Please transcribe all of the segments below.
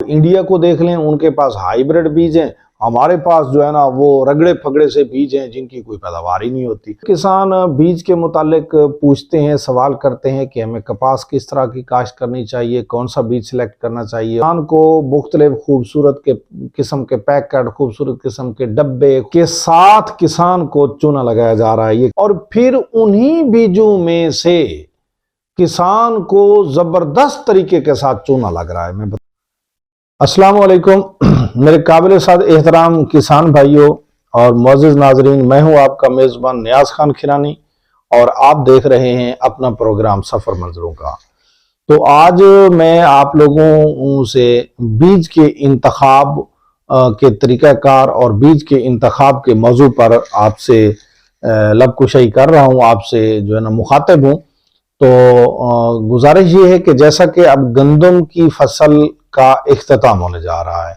India को देख लें, उनके पास हाइब्रिड बीज हैं, हमारे पास जो है ना वो रगड़े फगड़े से बीज हैं जिनकी कोई पैदावार ही नहीं होती। किसान बीज के मुतालिक पूछते हैं, सवाल करते हैं कि हमें कपास किस तरह की काश्त करनी चाहिए, कौन सा बीज सिलेक्ट करना चाहिए। किसान को मुख्तलिफ खूबसूरत के किस्म के पैकेट, खूबसूरत किस्म के डब्बे के साथ किसान को चूना लगाया जा रहा है, और फिर उन्हीं बीजों में से किसान को जबरदस्त तरीके के साथ चूना लग रहा है। अस्सलाम वालेकुम मेरे काबिल साद एहतराम किसान भाइयों और मुअज़्ज़िज़ नाज़रीन, मैं हूं आपका मेज़बान नियाज़ खान खिरानी और आप देख रहे हैं अपना प्रोग्राम सफ़र मंज़रों का। तो आज मैं आप लोगों से बीज के इंतखाब के तरीक़ाकार और बीज के इंतखाब के मौजू पर आपसे लबकुशाई कर रहा हूं, आपसे जो है ना मुखातिब हूं। तो गुजारिश ये है कि जैसा कि अब गंदम की फसल का इख्तिताम होने जा रहा है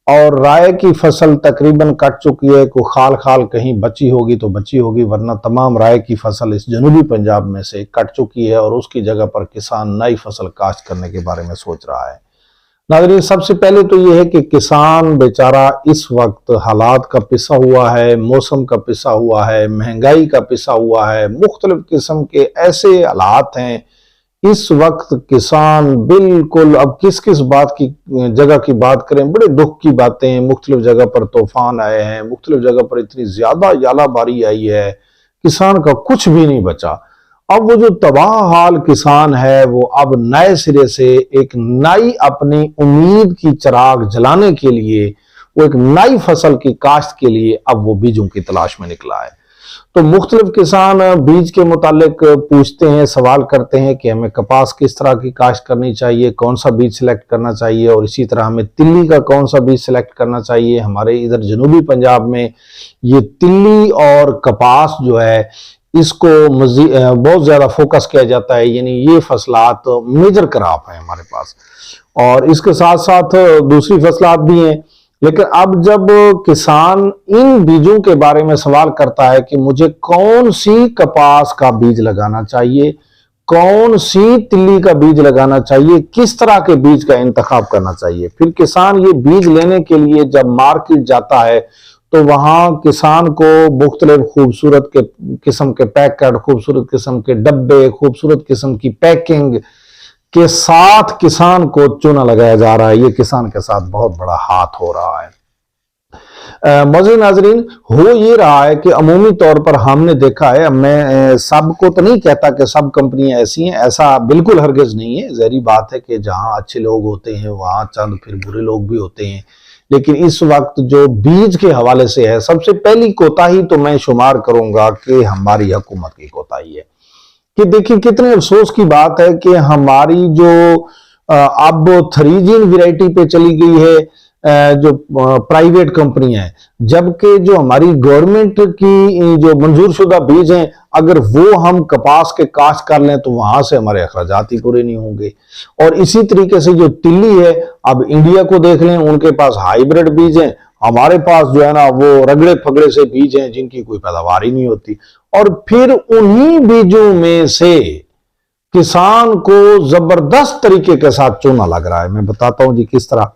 और राय की फसल तकरीबन कट चुकी है, कोई खाल खाल कहीं बची होगी तो बची होगी, वरना तमाम राय की फसल इस जनूबी पंजाब में से कट चुकी है और उसकी जगह पर किसान नई फसल काश्त करने के बारे में सोच रहा है। नाज़रीन, सबसे पहले तो ये है कि किसान बेचारा इस वक्त हालात का पिसा हुआ है, मौसम का पिसा हुआ है, महंगाई का पिसा हुआ है, मुख्तलिफ किस्म के ऐसे हालात हैं इस वक्त। किसान बिल्कुल अब किस किस बात की जगह की बात करें, बड़े दुख की बातें, मुख्तलिफ जगह पर तूफान आए हैं, मुख्तलिफ जगह पर इतनी ज्यादा यालाबारी आई है, किसान का कुछ भी नहीं बचा। अब वो जो तबाह हाल किसान है वो अब नए सिरे से एक नई अपनी उम्मीद की चिराग जलाने के लिए, वो एक नई फसल की काश्त के लिए अब वो बीजों की तलाश में निकला है। तो मुख्तलिफ किसान बीज के मुतालिक पूछते हैं, सवाल करते हैं कि हमें कपास किस तरह की काश्त करनी चाहिए, कौन सा बीज सिलेक्ट करना चाहिए, और इसी तरह हमें तिल्ली का कौन सा बीज सिलेक्ट करना चाहिए। हमारे इधर जनूबी पंजाब में ये तिल्ली और कपास जो है इसको बहुत ज़्यादा फोकस किया जाता है, यानी ये फसलात मेजर क्रॉप है हमारे पास, और इसके साथ साथ दूसरी फसलात भी हैं। लेकिन अब जब किसान इन बीजों के बारे में सवाल करता है कि मुझे कौन सी कपास का बीज लगाना चाहिए, कौन सी तिल्ली का बीज लगाना चाहिए, किस तरह के बीज का इंतखाब करना चाहिए, फिर किसान ये बीज लेने के लिए जब मार्केट जाता है तो वहां किसान को मुख्तलिफ खूबसूरत के किस्म के पैकेट, खूबसूरत किस्म के डब्बे, खूबसूरत किस्म की पैकिंग के साथ किसान को चूना लगाया जा रहा है। ये किसान के साथ बहुत बड़ा हाथ हो रहा है। मुअज़्ज़िज़ नाज़रीन, हो ये रहा है कि अमूमी तौर पर हमने देखा है, मैं सबको तो नहीं कहता कि सब कंपनियां ऐसी हैं, ऐसा बिल्कुल हरगिज नहीं है। ज़ाहिर बात है कि जहां अच्छे लोग होते हैं वहां चंद फिर बुरे लोग भी होते हैं, लेकिन इस वक्त जो बीज के हवाले से है, सबसे पहली कोताही तो मैं शुमार करूंगा कि हमारी हुकूमत की कोताही है। कि देखिए कितने अफसोस की बात है कि हमारी जो अब 3G वैरायटी पे चली गई है जो प्राइवेट कंपनियां हैं, जबकि जो हमारी गवर्नमेंट की जो मंजूर शुदा बीज हैं, अगर वो हम कपास के काश्त कर लें तो वहां से हमारे अखराजात ही पूरे नहीं होंगे। और इसी तरीके से जो तिल्ली है, अब इंडिया को देख लें, उनके पास हाइब्रिड बीज हैं, हमारे पास जो है ना वो रगड़े फगड़े से बीज हैं जिनकी कोई पैदावार ही नहीं होती। और फिर उन्हीं बीजों में से किसान को जबरदस्त तरीके के साथ चूना लग रहा है। मैं बताता हूं जी किस तरह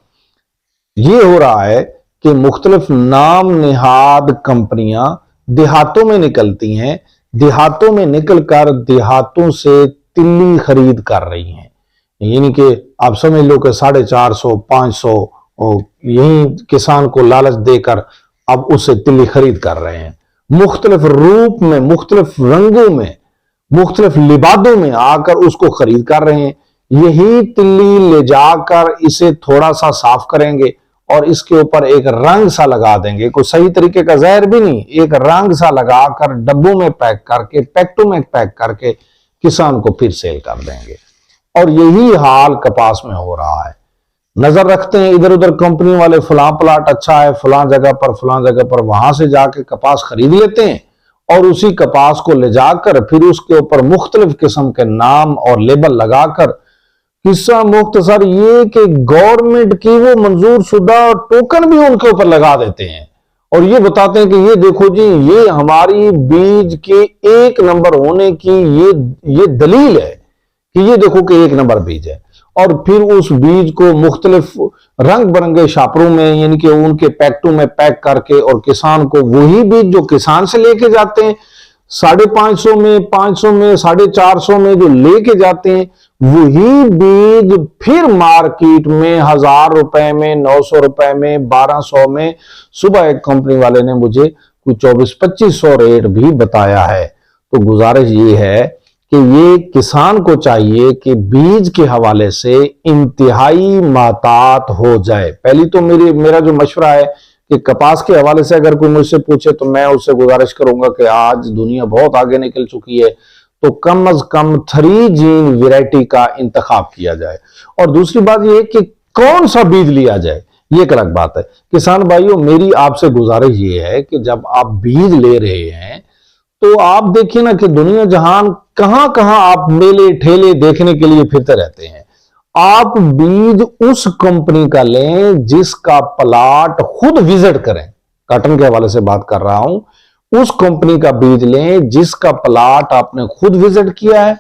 ये हो रहा है कि मुख्तलिफ नाम निहाद कंपनियां देहातों में निकलती हैं, देहातों में निकलकर देहातों से तिल्ली खरीद कर रही हैं, यानी कि आप समझ लो कि 450, 500 यही किसान को लालच देकर अब उससे तिल्ली खरीद कर रहे हैं, मुख्तलिफ रूप में, मुख्तलिफ रंगों में, मुख्तलिफ लिबादों में आकर उसको खरीद कर रहे हैं। यही तिल्ली ले जाकर इसे थोड़ा सा साफ करेंगे और इसके ऊपर एक रंग सा लगा देंगे, कोई सही तरीके का जहर भी नहीं, एक रंग सा लगाकर डब्बों में पैक करके, पैकेटों में पैक करके किसान को फिर सेल कर देंगे। और यही हाल कपास में हो रहा है। नजर रखते हैं इधर उधर कंपनी वाले, फलां प्लाट अच्छा है फलां जगह पर, वहां से जाके कपास खरीद लेते हैं और उसी कपास को ले जाकर फिर उसके ऊपर मुख्तलिफ किस्म के नाम और लेबल लगाकर, किस्सा मुख्तसर ये कि गवर्नमेंट की वो मंजूर शुदा टोकन भी उनके ऊपर लगा देते हैं और ये बताते हैं कि ये देखो जी, ये हमारी बीज के 1 नंबर होने की ये दलील है कि ये देखो कि 1 नंबर बीज है। और फिर उस बीज को मुख्तलिफ रंग बिरंगे शापरों में यानी कि उनके पैकेटों में पैक करके और किसान को वही बीज जो किसान से लेके जाते हैं 550 में 500 में 450 में जो लेके जाते हैं वही बीज फिर मार्केट में 1000 रुपए में 900 रुपए में 1200 में सुबह एक कंपनी वाले ने मुझे कुछ 2400-2500 रेट भी बताया है। तो गुजारिश ये है कि ये किसान को चाहिए कि बीज के हवाले से इंतहाई महतात हो जाए। पहली तो मेरा जो मशवरा है कि कपास के हवाले से अगर कोई मुझसे पूछे तो मैं उससे गुजारिश करूंगा कि आज दुनिया बहुत आगे निकल चुकी है तो कम अज कम 3 जीन वैरायटी का इंतखाब किया जाए। और दूसरी बात यह है कि कौन सा बीज लिया जाए ये एक अलग बात है। किसान भाइयों मेरी आपसे गुजारिश ये है कि जब आप बीज ले रहे हैं तो आप देखिए ना कि दुनिया जहान कहां कहां आप मेले ठेले देखने के लिए फिरते रहते हैं। आप बीज उस कंपनी का लें जिसका प्लाट खुद विजिट करें, कॉटन के हवाले से बात कर रहा हूं, उस कंपनी का बीज लें जिसका प्लाट आपने खुद विजिट किया है,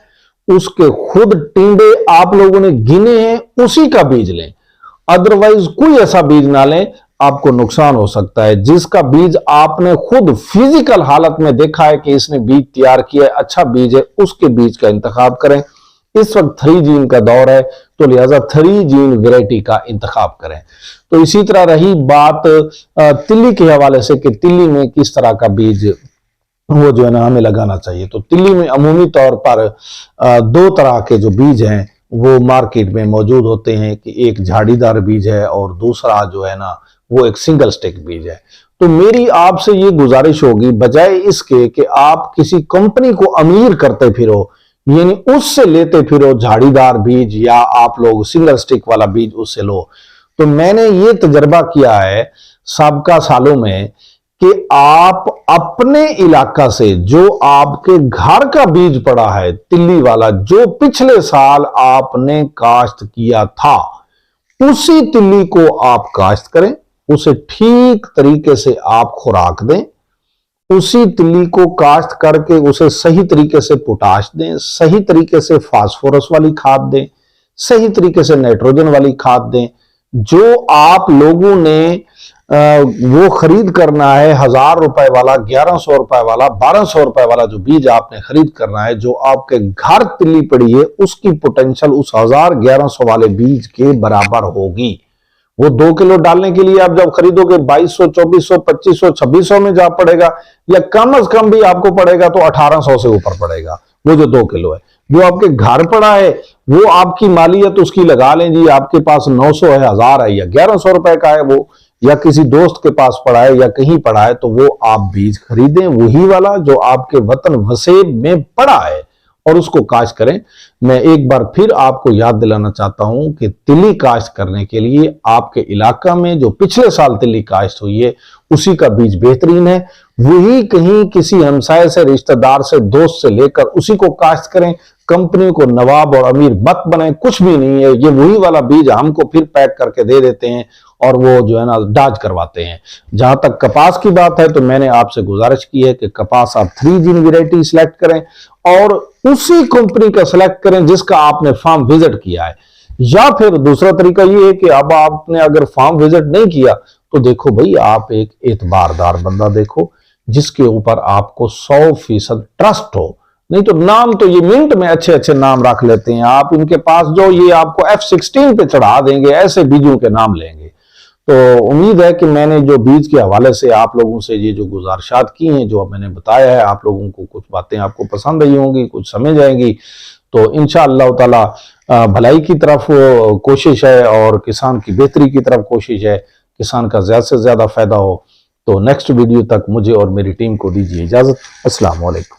उसके खुद टिंडे आप लोगों ने गिने हैं, उसी का बीज लें। अदरवाइज कोई ऐसा बीज ना लें, आपको नुकसान हो सकता है। जिसका बीज आपने खुद फिजिकल हालत में देखा है कि इसने बीज तैयार किया है, अच्छा बीज है, उसके बीज का इंतखाब करें। इस वक्त 3 जीन का दौर है तो लिहाजा 3 जीन वैरायटी का इंतखाब करें। तो इसी तरह रही बात तिल्ली के हवाले से कि तिल्ली में किस तरह का बीज वो जो है ना हमें लगाना चाहिए। तो तिल्ली में अमूमी तौर पर 2 तरह के जो बीज हैं वो मार्केट में मौजूद होते हैं कि एक झाड़ीदार बीज है और दूसरा जो है ना वो एक सिंगल स्टिक बीज है। तो मेरी आपसे ये गुजारिश होगी बजाय इसके कि आप किसी कंपनी को अमीर करते फिरो यानी उससे लेते फिरो झाड़ीदार बीज या आप लोग सिंगल स्टिक वाला बीज उससे लो, तो मैंने ये तजर्बा किया है साबका सालों में कि आप अपने इलाका से जो आपके घर का बीज पड़ा है तिल्ली वाला जो पिछले साल आपने काश्त किया था उसी तिल्ली को आप काश्त करें, उसे ठीक तरीके से आप खुराक दें, उसी तिल्ली को काश्त करके उसे सही तरीके से पोटाश दें, सही तरीके से फास्फोरस वाली खाद दें, सही तरीके से नाइट्रोजन वाली खाद दें। जो आप लोगों ने वो खरीद करना है 1000 रुपए वाला, 1100 रुपए वाला, 1200 रुपए वाला जो बीज आपने खरीद करना है, जो आपके घर तिल्ली पड़ी है उसकी पोटेंशियल उस 1000-1100 वाले बीज के बराबर होगी। वो 2 किलो डालने के लिए आप जब खरीदोगे 2200, 2400, 2500, 2600 में जा पड़ेगा या कम अज कम भी आपको पड़ेगा तो 1800 से ऊपर पड़ेगा वो जो 2 किलो है। जो आपके घर पड़ा है वो आपकी मालियत उसकी लगा लें जी, आपके पास 900 है, 1000 है या 1100 रुपए का है वो, या किसी दोस्त के पास पड़ा है या कहीं पड़ा है, तो वो आप बीज खरीदें वही वाला जो आपके वतन वसेब में पड़ा है और उसको काश्त करें। मैं एक बार फिर आपको याद दिलाना चाहता हूं कि तिल्ली काश्त करने के लिए आपके इलाका में जो पिछले साल तिल्ली काश्त हुई है उसी का बीज बेहतरीन है। वही कहीं किसी हमसाये से, रिश्तेदार से, दोस्त से लेकर उसी को काश्त करें। कंपनी को नवाब और अमीर मत बनाए, कुछ भी नहीं है, ये वही वाला बीज हमको फिर पैक करके दे देते हैं और वो जो है ना डाज करवाते हैं। जहां तक कपास की बात है तो मैंने आपसे गुजारिश की है कि कपास आप 3 जीन वैरायटी सिलेक्ट करें और उसी कंपनी का सिलेक्ट करें जिसका आपने फार्म विजिट किया है। या फिर दूसरा तरीका ये है कि अब आपने अगर फार्म विजिट नहीं किया तो देखो भाई आप एक एतबारदार बंदा देखो जिसके ऊपर आपको 100% ट्रस्ट हो। नहीं तो नाम तो ये मिनट में अच्छे अच्छे नाम रख लेते हैं आप, इनके पास जो ये आपको F-16 पे चढ़ा देंगे, ऐसे बीजों के नाम लेंगे। तो उम्मीद है कि मैंने जो बीज के हवाले से आप लोगों से ये जो गुजारिशात की हैं, जो मैंने बताया है, आप लोगों को कुछ बातें आपको पसंद आई होंगी, कुछ समझ आएंगी। तो इंशाअल्लाह ताला भलाई की तरफ कोशिश है और किसान की बेहतरी की तरफ कोशिश है, किसान का ज्यादा से ज्यादा फायदा हो। तो नेक्स्ट वीडियो तक मुझे और मेरी टीम को दीजिए इजाजत। अस्सलाम वालेकुम।